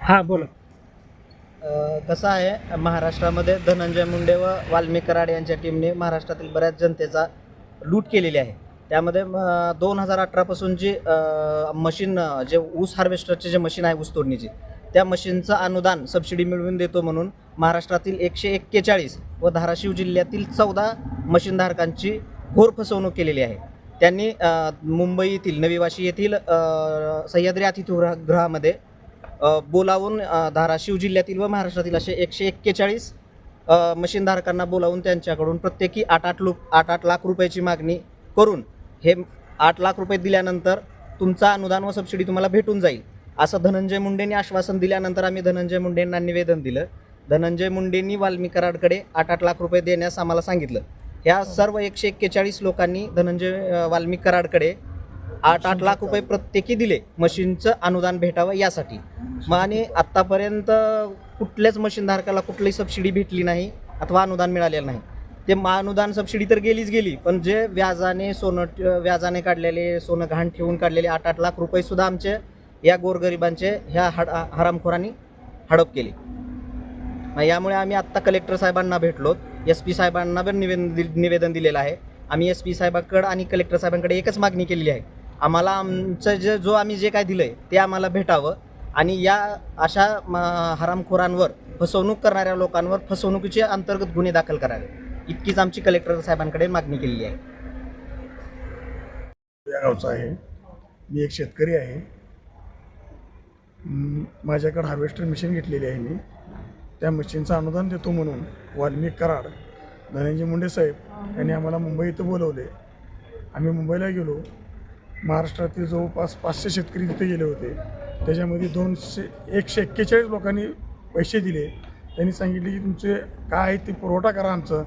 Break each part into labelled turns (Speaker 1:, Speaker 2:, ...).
Speaker 1: हा बोला.
Speaker 2: कसं आहे, महाराष्ट्रामध्ये धनंजय मुंडे व वाल्मिक कराड यांच्या टीमने महाराष्ट्रातील बऱ्याच जनतेचा लूट केलेली आहे. त्यामध्ये 2018पासून जी मशीन, जे ऊस हार्वेस्टरचे जे मशीन आहे ऊस तोडणीची, त्या मशीनचं अनुदान सबसिडी मिळवून देतो म्हणून महाराष्ट्रातील 141 व धाराशिव जिल्ह्यातील 14 मशीनधारकांची घोर फसवणूक केलेली आहे. त्यांनी मुंबईतील नवी वाशी येथील सह्याद्री अतिथीगृहामध्ये बोलावून धाराशिव जिल्ह्यातील व महाराष्ट्रातील असे 141 मशीनधारकांना बोलावून त्यांच्याकडून प्रत्येकी 8 लाख रुपयाची मागणी करून हे 8 लाख रुपये दिल्यानंतर तुमचा अनुदान व सबसिडी तुम्हाला भेटून जाईल असं धनंजय मुंडेंनी आश्वासन दिल्यानंतर आम्ही धनंजय मुंडेंना निवेदन दिलं. धनंजय मुंडेंनी वाल्मिक कराडकडे 8 लाख रुपये देण्यास आम्हाला सांगितलं. ह्या सर्व 141 लोकांनी वाल्मिक कराडकडे 8 लाख रुपये प्रत्येकी दिले मशीनचं अनुदान भेटावं यासाठी. मग आणि आत्तापर्यंत कुठल्याच मशीनधारकाला कुठलीही सबसिडी भेटली नाही अथवा अनुदान मिळालेलं नाही. ते अनुदान सबसिडी तर गेली, पण जे व्याजाने काढलेले सोनं घाण ठेवून काढलेले 8 लाख रुपयेसुद्धा आमचे या गोरगरिबांचे ह्या हरामखोरांनी हडप केली. यामुळे आम्ही आत्ता कलेक्टर साहेबांना भेटलो, SP साहेबांना पण निवेदन दिलेलं आहे. आम्ही SP साहेबांकडे आणि कलेक्टर साहेबांकडे एकच मागणी केलेली आहे, आम्हाला आमचं आम्ही जे काय दिलं आहे ते आम्हाला भेटावं आणि या अशा हरामखोरांवर, फसवणूक करणाऱ्या लोकांवर फसवणुकीचे अंतर्गत गुन्हे दाखल करावे, इतकीच आमची कलेक्टर साहेबांकडे मागणी केलेली आहे.
Speaker 3: या गावचा आहे, मी एक शेतकरी आहे. माझ्याकडे हार्वेस्टर मशीन घेतलेली आहे. मी त्या मशीनचं अनुदान देतो म्हणून वाल्मिक कराड, धनंजय मुंडे साहेब यांनी आम्हाला मुंबई इथं बोलवले. आम्ही मुंबईला गेलो. महाराष्ट्रातील जवळपास 500 शेतकरी तिथे गेले होते. त्याच्यामध्ये 141 लोकांनी पैसे दिले. त्यांनी सांगितले की तुमचे काय आहे ते पुरवठा करा आमचं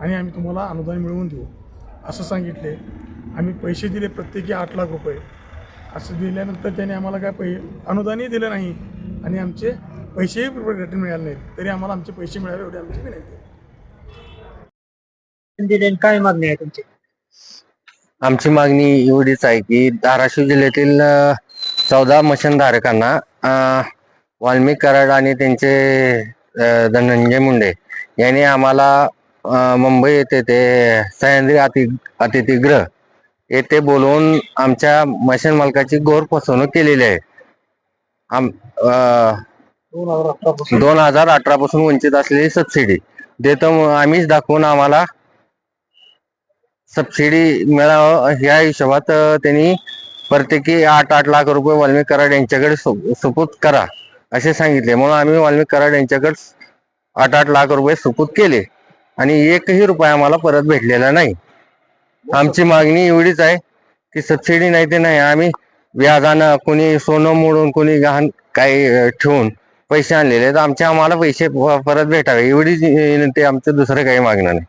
Speaker 3: आणि आम्ही तुम्हाला अनुदान मिळवून देऊ असं सांगितले. आम्ही पैसे दिले प्रत्येकी 8 लाख रुपये. असं दिल्यानंतर त्याने आम्हाला काय अनुदानही दिलं नाही आणि आमचे पैसेही रिटर्न मिळाले नाहीत. तरी आम्हाला आमचे पैसे मिळावे एवढी आमची विनंती आहे.
Speaker 1: काय मागणी आहे तुमची?
Speaker 4: आमची मागणी एवढीच आहे की धाराशिव जिल्ह्यातील 14 मशीनधारकांना वाल्मिक कराड आणि त्यांचे धनंजय मुंडे यांनी आम्हाला मुंबई येथे ते सह्याद्री अतिथीगृह येथे बोलवून आमच्या मशीन मालकाची घोर फसवणूक केलेली आहे. 2018 पासून वंचित असलेली सबसिडी देतो आम्हीच दाखवून आम्हाला सबसिडी मिळावं ह्या हिशोबात त्यांनी प्रत्येकी 8 लाख रुपये वाल्मिक कराड यांच्याकडे सुपूत करा असे सांगितले. म्हणून आम्ही वाल्मिक कराड यांच्याकडे 8 लाख रुपये सुपूत केले आणि एकही रुपया आम्हाला परत भेटलेला नाही. आमची मागणी एवढीच आहे की सबसिडी नाही ते नाही, आम्ही व्याजानं कोणी सोनं मोडून कोणी गहाण काही ठेवून पैसे आणलेले तर आम्हाला पैसे परत भेटावे एवढीच विनंती. आमचं दुसरं काही मागणं नाही.